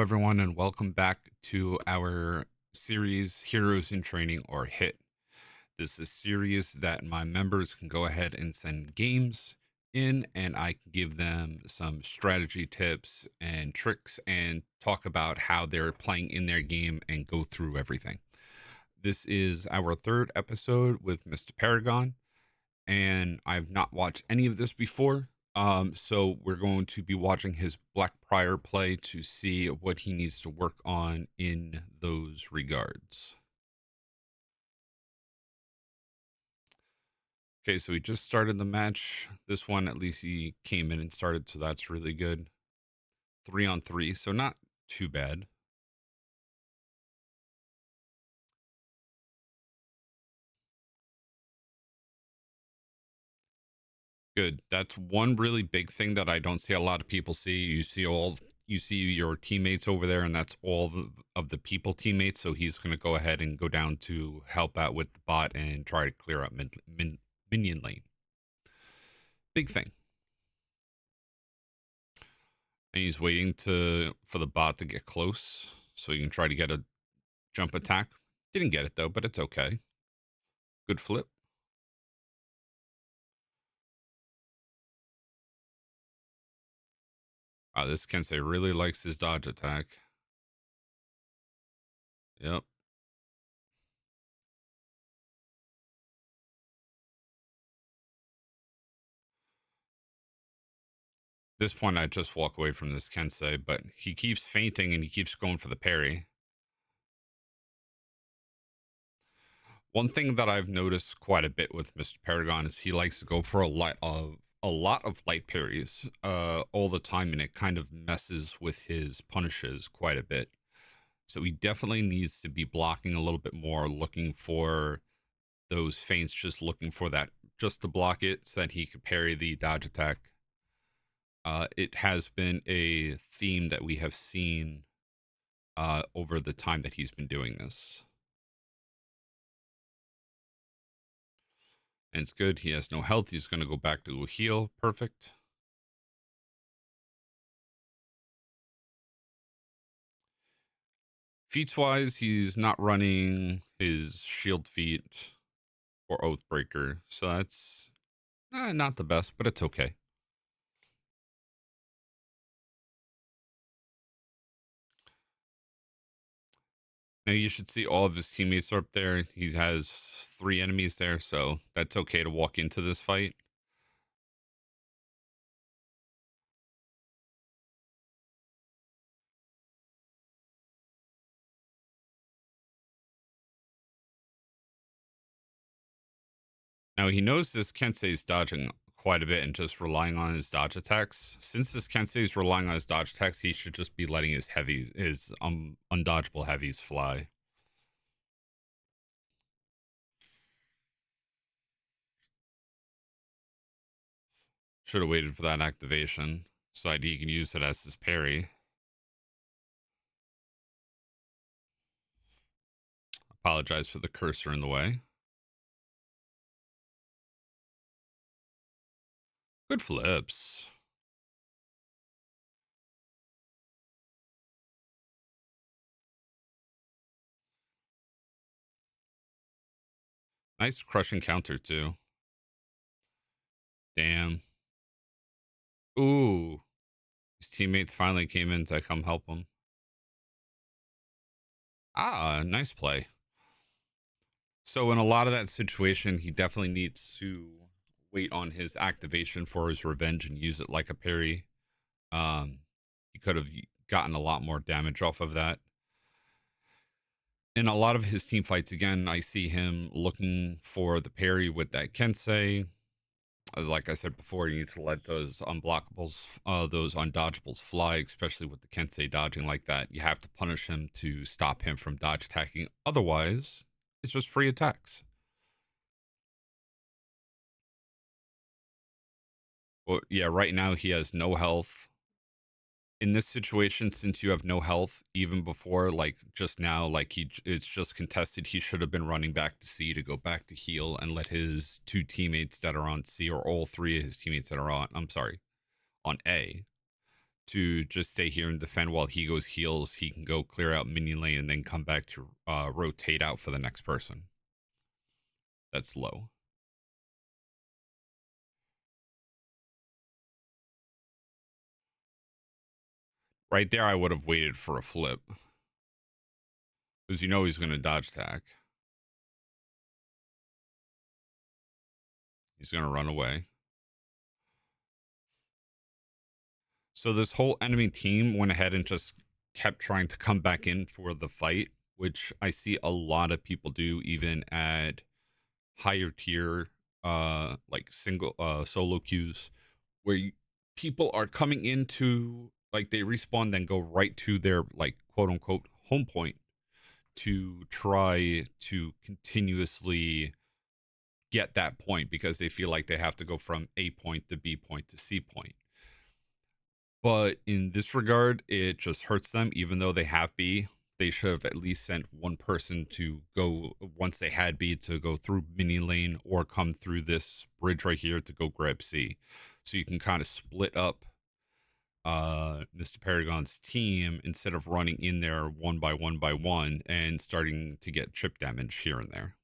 everyone, and welcome back to our series Heroes in Training, or HIT. This is a series that my members can go ahead and send games in, and I can give them some strategy tips and tricks and talk about how they're playing in their game and go through everything. This is our third episode with Mr. Paragon, and I've not watched any of this before. So we're going to be watching his Black Prior play to see what he needs to work on in those regards. Okay, so he just started the match. This one, at least he came in and started, so that's really good. 3-on-3, so not too bad. Good. That's one really big thing that I don't see a lot of people see. You see your teammates over there, and that's all of the people teammates. So he's going to go ahead and go down to help out with the bot and try to clear up minion lane. Big thing. And he's waiting for the bot to get close so he can try to get a jump attack. Didn't get it though, but it's okay. Good flip. Wow, this Kensei really likes his dodge attack. Yep. This point, I just walk away from this Kensei, but he keeps feinting and he keeps going for the parry. One thing that I've noticed quite a bit with Mr. Paragon is he likes to go for a lot of light parries all the time, and it kind of messes with his punishes quite a bit. So he definitely needs to be blocking a little bit more, looking for those feints, just looking for that, just to block it so that he could parry the dodge attack. It has been a theme that we have seen over the time that he's been doing this. And it's good. He has no health. He's going to go back to a heal. Perfect. Feats wise, he's not running his shield feat or Oathbreaker. So that's not the best, but it's okay. Now you should see all of his teammates are up there. He has 3 enemies there, so that's okay to walk into this fight. Now he knows this Kensei is dodging quite a bit and just relying on his dodge attacks. Since this Kensei is relying on his dodge attacks, he should just be letting his undodgeable heavies fly. Should have waited for that activation so that he can use it as his parry. Apologize for the cursor in the way. Good flips. Nice crushing counter too. Damn. Ooh. His teammates finally came in to come help him. Ah, nice play. So in a lot of that situation, he definitely needs to wait on his activation for his revenge and use it like a parry. He could have gotten a lot more damage off of that. In a lot of his team fights, again, I see him looking for the parry with that Kensei. Like I said before, you need to let those unblockables, those undodgeables fly, especially with the Kensei dodging like that. You have to punish him to stop him from dodge attacking. Otherwise, it's just free attacks. Well, yeah, right now he has no health. In this situation, since you have no health, even before, like just now, like it's just contested, he should have been running back to C to go back to heal and let his 2 teammates that are on C, or all 3 of his teammates that are on, I'm sorry, on A, to just stay here and defend while he goes heals. He can go clear out minion lane and then come back to rotate out for the next person. That's low. Right there, I would have waited for a flip. Because you know he's going to dodge attack. He's going to run away. So this whole enemy team went ahead and just kept trying to come back in for the fight, which I see a lot of people do even at higher tier like single solo queues where people are coming into, like, they respawn then go right to their, like, quote unquote home point to try to continuously get that point because they feel like they have to go from A point to B point to C point. But in this regard, it just hurts them. Even though they have B, they should have at least sent one person to go, once they had B, to go through mini lane or come through this bridge right here to go grab C. So you can kind of split up Mr. Paragon's team instead of running in there one by one and starting to get chip damage here and there.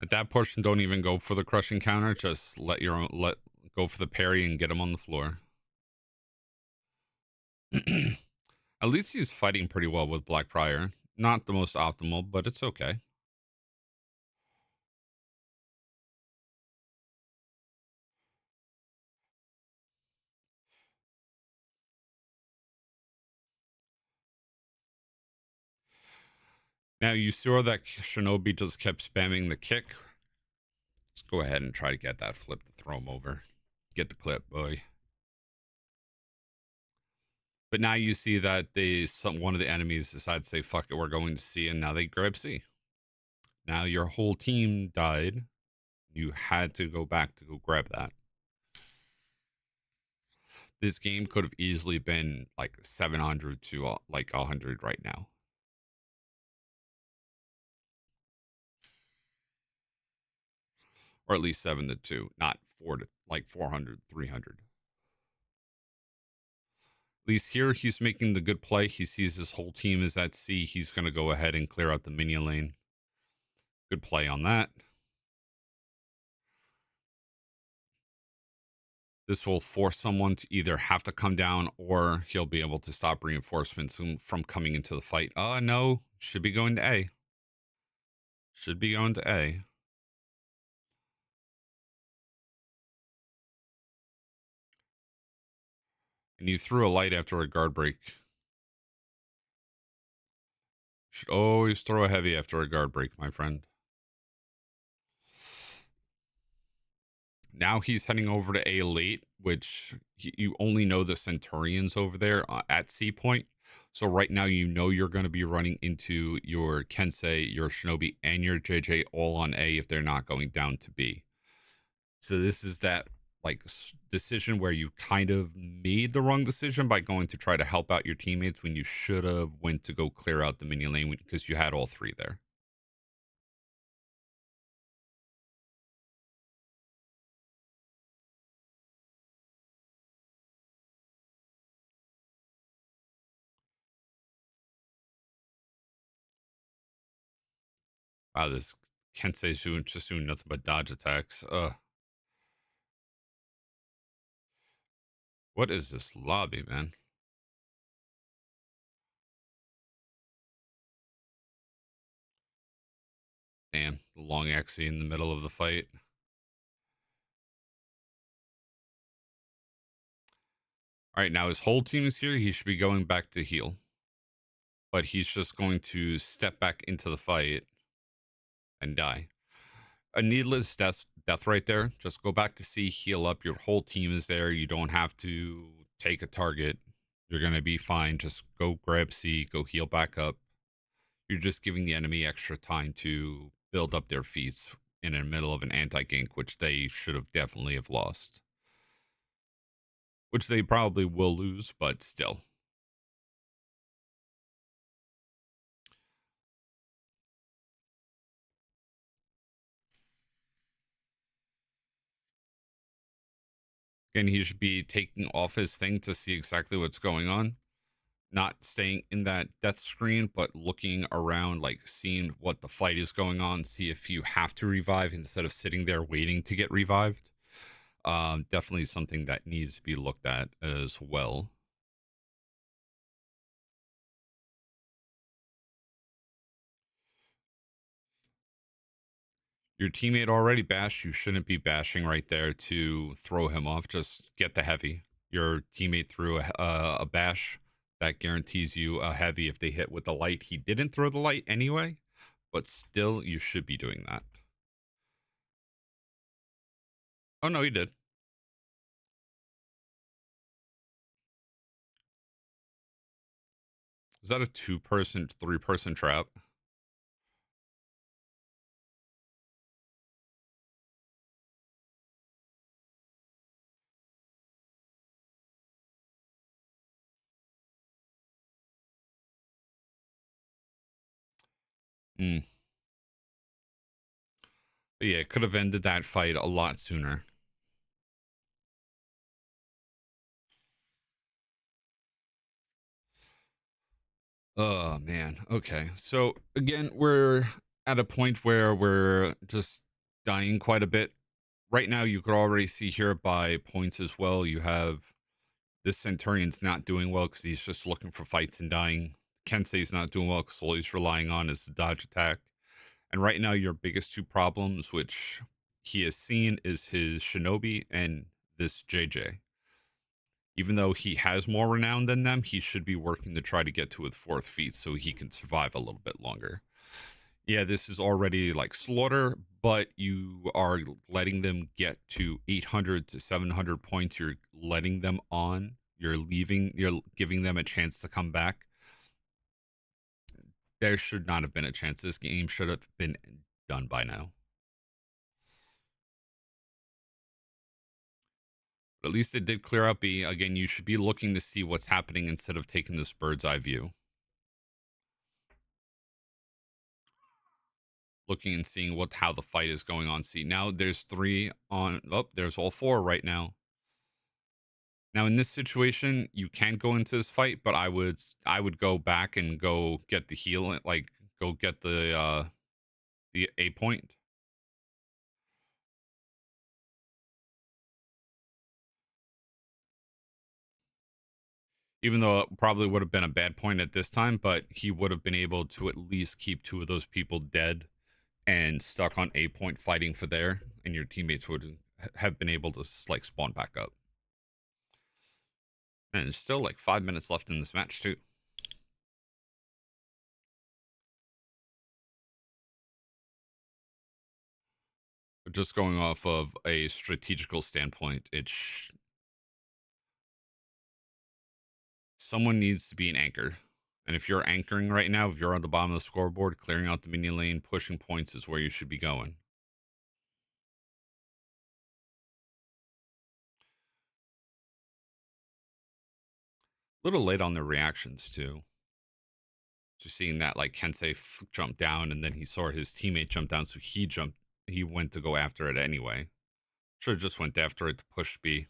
At that portion, don't even go for the crushing counter. Just let go for the parry and get him on the floor. At least he's fighting pretty well with Black Prior. Not the most optimal, but it's okay. Now you saw that Shinobi just kept spamming the kick. Let's go ahead and try to get that flip to throw him over. Get the clip, boy. But now you see that one of the enemies decided to say, fuck it, we're going to C, and now they grab C. Now your whole team died. You had to go back to go grab that. This game could have easily been like 700 to like 100 right now. Or at least 7 to 2, not 4 to like 400, 300. At least here he's making the good play. He sees his whole team is at C. He's going to go ahead and clear out the minion lane. Good play on that. This will force someone to either have to come down or he'll be able to stop reinforcements from coming into the fight. No. Should be going to A. Should be going to A. And you threw a light after a guard break. Should always throw a heavy after a guard break, my friend. Now he's heading over to A late, which you only know the Centurions over there at C point. So right now you know you're going to be running into your Kensei, your Shinobi, and your JJ all on A if they're not going down to B. So this is that like decision where you kind of made the wrong decision by going to try to help out your teammates when you should have went to go clear out the mini lane because you had all three there. Wow, this Kensei's just doing nothing but dodge attacks. What is this lobby, man? Damn, the long Xe in the middle of the fight. All right, now his whole team is here. He should be going back to heal. But he's just going to step back into the fight and die. A needless death right there. Just go back to C, heal up. Your whole team is there. You don't have to take a target. You're going to be fine. Just go grab C, go heal back up. You're just giving the enemy extra time to build up their feats in the middle of an anti-gank, which they should have definitely have lost. Which they probably will lose, but still. Again, he should be taking off his thing to see exactly what's going on. Not staying in that death screen, but looking around, like seeing what the fight is going on, see if you have to revive instead of sitting there waiting to get revived. Definitely something that needs to be looked at as well. Your teammate already bashed. You shouldn't be bashing right there to throw him off. Just get the heavy. Your teammate threw a bash. That guarantees you a heavy if they hit with the light. He didn't throw the light anyway, but still, you should be doing that. Oh, no, he did. Was that a 2-person, 3-person trap? Hmm. But yeah, it could have ended that fight a lot sooner. Oh, man. Okay. So, again, we're at a point where we're just dying quite a bit. Right now, you could already see here by points as well. You have this Centurion's not doing well because he's just looking for fights and dying. Kensei's not doing well because all he's relying on is the dodge attack. And right now, your biggest two problems, which he has seen, is his Shinobi and this JJ. Even though he has more renown than them, he should be working to try to get to his 4th feat so he can survive a little bit longer. Yeah, this is already like slaughter, but you are letting them get to 800 to 700 points. You're letting them on. You're giving them a chance to come back. There should not have been a chance. This game should have been done by now. But at least it did clear up B. Again, you should be looking to see what's happening instead of taking this bird's eye view. Looking and seeing how the fight is going on. See, now there's 3 on. Oh, there's all 4 right now. Now in this situation, you can go into this fight, but I would go back and go get the heal, like go get the A point. Even though it probably would have been a bad point at this time, but he would have been able to at least keep 2 of those people dead and stuck on A point fighting for there, and your teammates would have been able to like spawn back up. And there's still like 5 minutes left in this match too. But just going off of a strategical standpoint, someone needs to be an anchor. And if you're anchoring right now, if you're on the bottom of the scoreboard, clearing out the minion lane, pushing points is where you should be going. A little late on their reactions too. Just seeing that like Kensei jump down and then he saw his teammate jump down, so he went to go after it anyway. Should have just went after it to push B.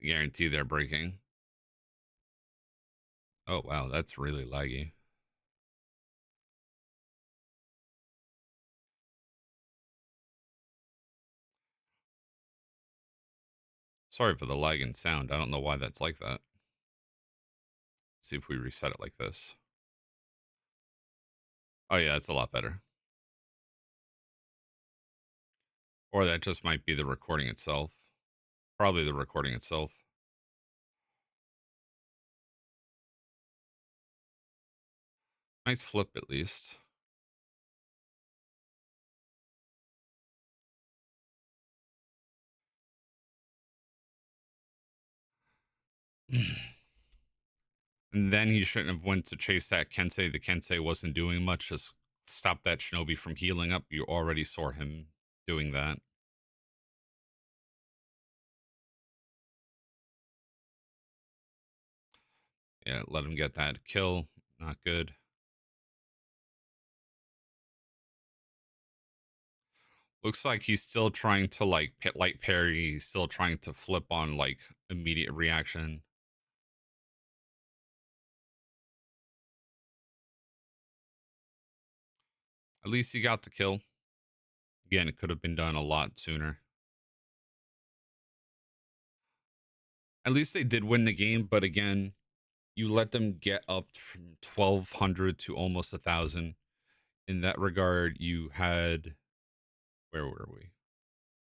Guarantee they're breaking. Oh wow, that's really laggy. Sorry for the lag and sound. I don't know why that's like that. Let's see if we reset it like this. Oh yeah, it's a lot better. Or that just might be the recording itself. Probably the recording itself. Nice flip at least. And then he shouldn't have went to chase that Kensei. The Kensei wasn't doing much. Just stop that shinobi from healing up. You already saw him doing that. Yeah, let him get that kill. Not good. Looks like he's still trying to like pit light parry. He's still trying to flip on like immediate reaction. At least he got the kill. Again, it could have been done a lot sooner. At least they did win the game, but again, you let them get up from 1,200 to almost 1,000. In that regard, you had, where were we?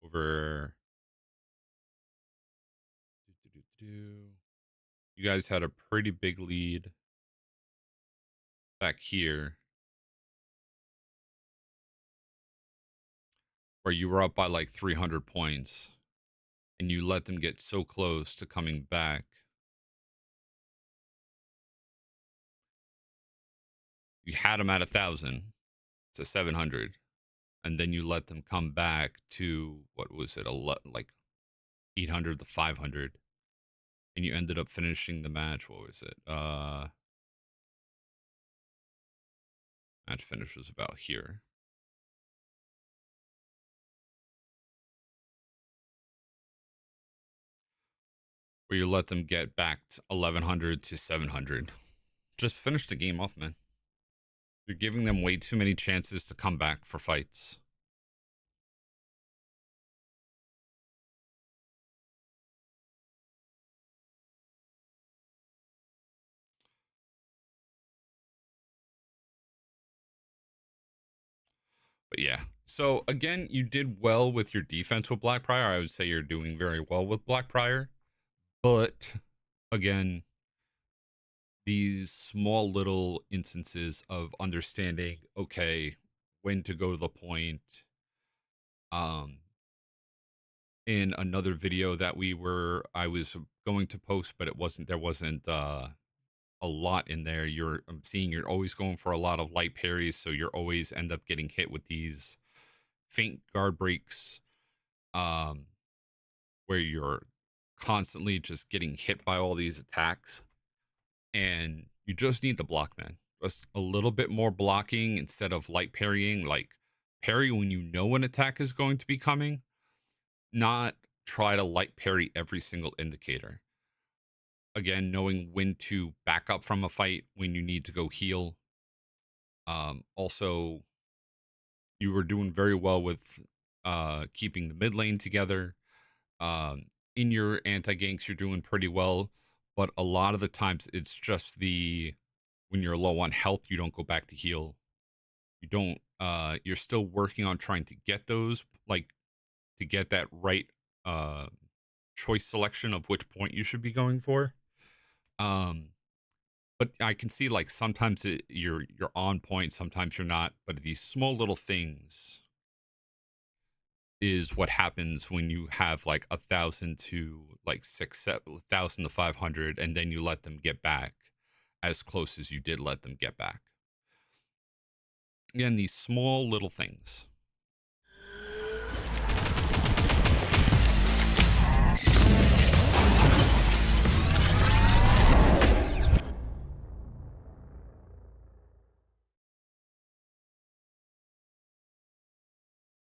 Over. You guys had a pretty big lead back here, where you were up by like 300 points, and you let them get so close to coming back. You had them at 1,000 to 700, and then you let them come back to, what was it, like 800 to 500, and you ended up finishing the match. What was it? Match finish was about here. Where you let them get back to 1,100 to 700. Just finish the game off, man. You're giving them way too many chances to come back for fights. But yeah. So again, you did well with your defense with Blackbriar. I would say you're doing very well with Blackbriar. But again, these small little instances of understanding, okay, when to go to the point. In another video that I was going to post, but there wasn't a lot in there. I'm seeing you're always going for a lot of light parries, so you're always end up getting hit with these faint guard breaks, um, where you're constantly just getting hit by all these attacks, and you just need to block, man. Just a little bit more blocking instead of light parrying. Like parry when you know an attack is going to be coming, not try to light parry every single indicator. Again, knowing when to back up from a fight, when you need to go heal. Also, you were doing very well with keeping the mid lane together. In your anti-ganks, you're doing pretty well, but a lot of the times it's just when you're low on health, you don't go back to heal. You don't, you're still working on trying to get those, like, to get that right choice selection of which point you should be going for. But I can see like sometimes you're on point, sometimes you're not. But these small little things is what happens when you have like 1,000 to like 1,000 to 500, and then you let them get back as close as you did let them get back. Again, these small little things.